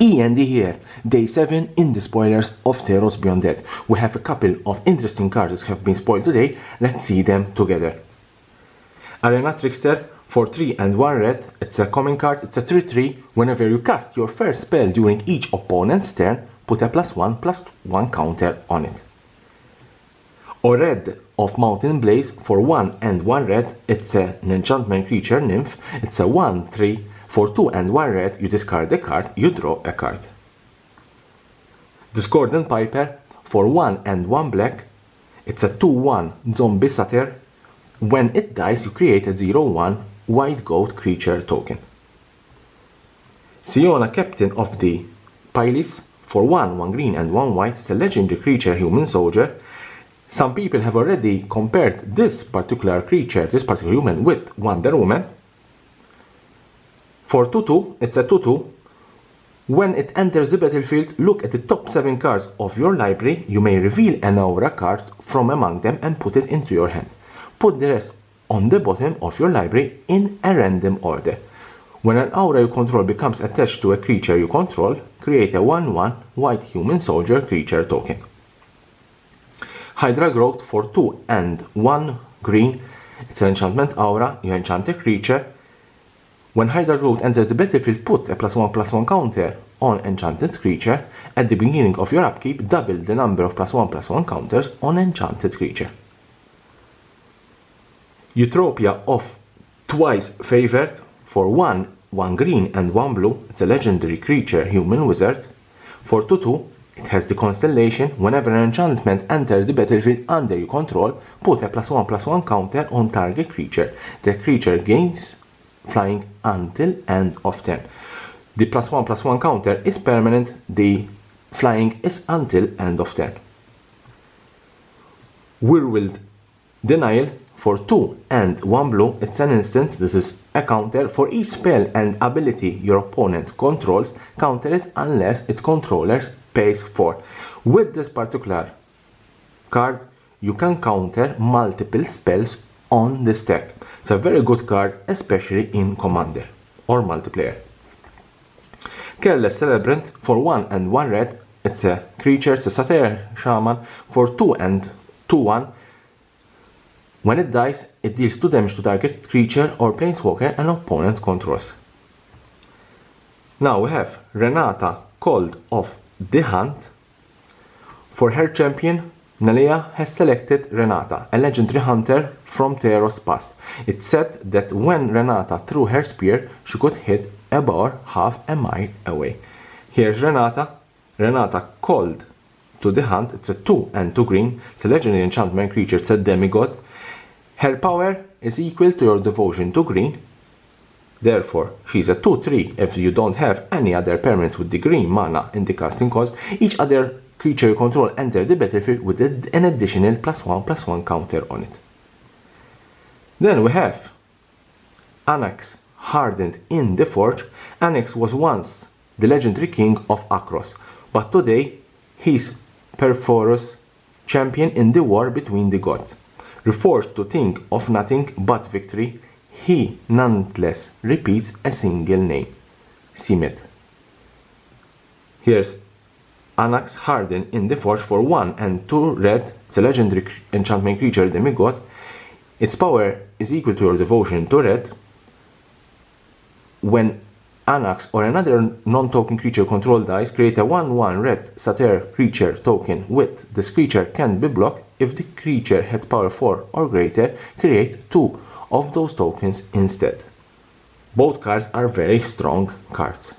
E.N.D here, day 7 in the spoilers of Theros Beyond Dead. We have a couple of interesting cards that have been spoiled today. Let's see them together. Arena Trickster for 3 and 1 red. It's a common card, it's a 3/3. Whenever you cast your first spell during each opponent's turn, put a +1/+1 counter on it. Or red of Mountain Blaze for 1 and 1 red. It's an enchantment creature nymph. It's a 1/3. For 2 and 1 red, you discard a card, you draw a card. Discordant Piper for 1 and 1 black. It's a 2/1 zombie satyr. When it dies, you create a 0/1 white goat creature token. Siona, Captain of the Pilis for 1 green and 1 white. It's a legendary creature, human soldier. Some people have already compared this particular creature, this particular human, with Wonder Woman. For 2/2, it's a 2/2. When it enters the battlefield, look at the top 7 cards of your library. You may reveal an aura card from among them and put it into your hand. Put the rest on the bottom of your library in a random order. When an aura you control becomes attached to a creature you control, create a 1/1 white human soldier creature token. Hydra Growth for 2 and 1 green. It's an enchantment aura. You enchant a creature. When Hydra Growth enters the battlefield, put a +1/+1 counter on enchanted creature. At the beginning of your upkeep, double the number of +1/+1 counters on enchanted creature. Eutropia of Twice Favored for 1 green and 1 blue. It's a legendary creature, human wizard. For 2/2, it has the constellation. Whenever an enchantment enters the battlefield under your control, put a +1/+1 counter on target creature. The creature gains flying until end of turn. The +1/+1 counter is permanent. The flying is until end of turn. Whirlwind Denial for 2 and 1 blue. It's an instant. This is a counter. For each spell and ability your opponent controls, counter it unless its controller pays 4. With this particular card, you can counter multiple spells on the stack. It's a very good card, especially in Commander or multiplayer. Careless Celebrant for 1 and 1 red. It's a creature, it's a satyr shaman for 2 and 2/1. When it dies, it deals 2 damage to target creature or planeswalker an opponent controls. Now we have Renata, Cold of the Hunt. For her champion, Nalea has selected Renata, a legendary hunter from Theros past. It's said that when Renata threw her spear, she could hit a boar half a mile away. Here's Renata. Renata Called to the Hunt. It's a 2 and 2 green. It's a legendary enchantment creature. It's a demigod. Her power is equal to your devotion to green. Therefore, she's a 2/3 if you don't have any other permanents with the green mana in the casting cost. Each other creature you control enter the battlefield with an additional +1/+1 counter on it. Then we have Anax, Hardened in the Forge. Anax was once the legendary king of Akros, but today he's Perforus, champion in the war between the gods. Reforged to think of nothing but victory, he nonetheless repeats a single name, Simet. Here's Anax, Hardened in the Forge for 1 and 2 red. It's a legendary enchantment creature, demigod. Its power is equal to your devotion to red. When Anax or another non-token creature control dies, create a 1/1 red satyr creature token with this creature can't be blocked. If the creature has power 4 or greater, create 2 of those tokens instead. Both cards are very strong cards.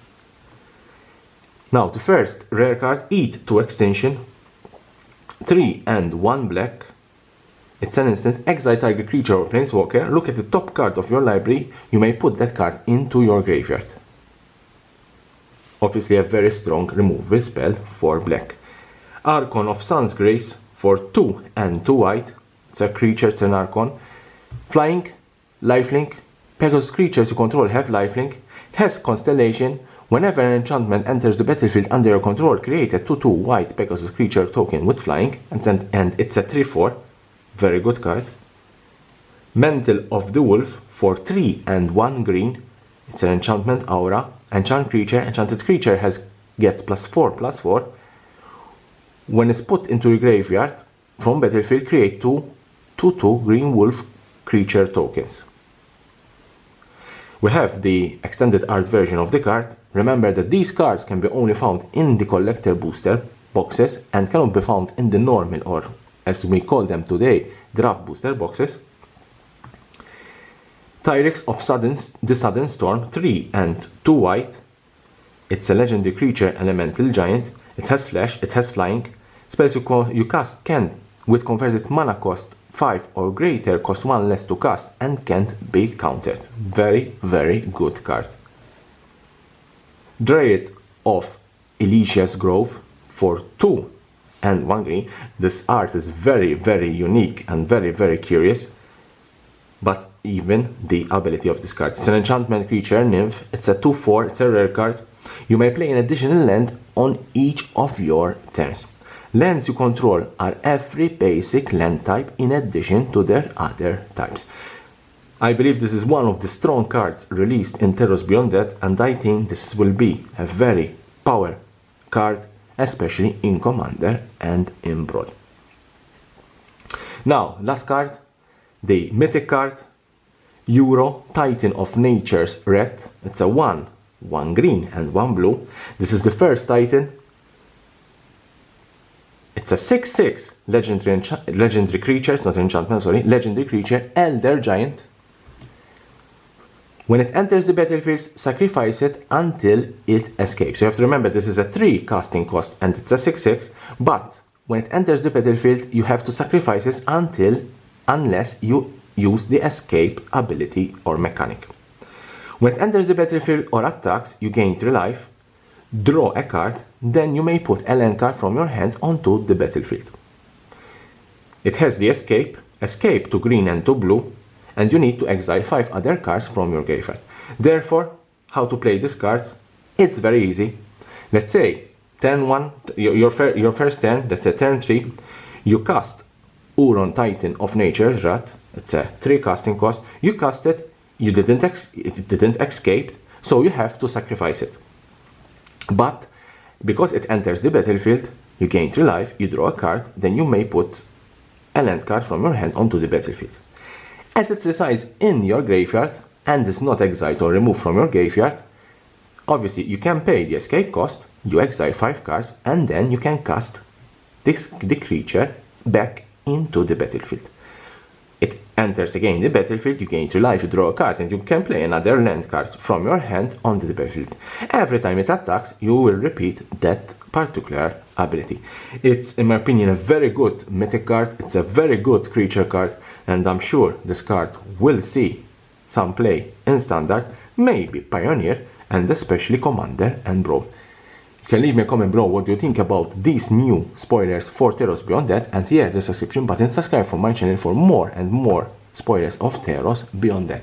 Now the first rare card, Eat to Extinction. 3 and 1 black. It's an instant. Exile target creature or planeswalker. Look at the top card of your library. You may put that card into your graveyard. Obviously a very strong removal spell for black. Archon of Sun's Grace for 2 and 2 white. It's a creature, it's an Archon. Flying, lifelink. Pegasus creatures you control have lifelink. It has constellation. Whenever an enchantment enters the battlefield under your control, create a 2/2 white Pegasus creature token with flying, and it's a 3/4. Very good card. Mantle of the Wolf for 3 and 1 green. It's an enchantment aura. Enchant creature. Enchanted creature has gets +4/+4. When it's put into the graveyard from battlefield, create 2/2 green wolf creature tokens. We have the extended art version of the card. Remember that these cards can be only found in the collector booster boxes and cannot be found in the normal, or as we call them today, draft booster boxes. Tyrix of the Sudden Storm, 3 and 2 white. It's a legendary creature, elemental giant. It has flash, it has flying. Spells you cast can, with converted mana cost 5 or greater, cost 1 less to cast and can't be countered. Very, very good card. Dryad of Elicia's Grove for 2 and 1 green. This art is very, very unique and very, very curious. But even the ability of this card. It's an enchantment creature, nymph. It's a 2/4, it's a rare card. You may play an additional land on each of your turns. Lands you control are every basic land type in addition to their other types. I believe this is one of the strong cards released in Theros Beyond That, and I think this will be a very power card, especially in Commander and in Brawl. Now, last card, the mythic card, URO, Titan of Nature's Wrath. It's a 1 green and 1 blue. This is the first Titan. It's a 6/6 legendary creature, it's not enchantment, sorry, legendary creature, Elder Giant. When it enters the battlefield, sacrifice it until it escapes. You have to remember this is a 3 casting cost and it's a 6/6, but when it enters the battlefield, you have to sacrifice it unless you use the escape ability or mechanic. When it enters the battlefield or attacks, you gain 3 life, draw a card, then you may put a land card from your hand onto the battlefield. It has the escape to green and to blue, and you need to exile 5 other cards from your graveyard. Therefore, how to play these cards? It's very easy. Let's say turn 1, your first turn, let's say turn 3, you cast URO, Titan of Nature's Wrath. It's a 3 casting cost. You cast it, it didn't escape, so you have to sacrifice it. But because it enters the battlefield, you gain 3 life, you draw a card, then you may put a land card from your hand onto the battlefield. As it resides in your graveyard and is not exiled or removed from your graveyard, obviously you can pay the escape cost, you exile 5 cards, and then you can cast the creature back into the battlefield. It enters again the battlefield, you gain 3 life, you draw a card, and you can play another land card from your hand onto the battlefield. Every time it attacks, you will repeat that particular ability. It's, in my opinion, a very good mythic card, it's a very good creature card, and I'm sure this card will see some play in Standard, maybe Pioneer, and especially Commander and Brawl. You can leave me a comment below what you think about these new spoilers for Theros Beyond That, and here the subscription button, subscribe for my channel for more and more spoilers of Theros Beyond That.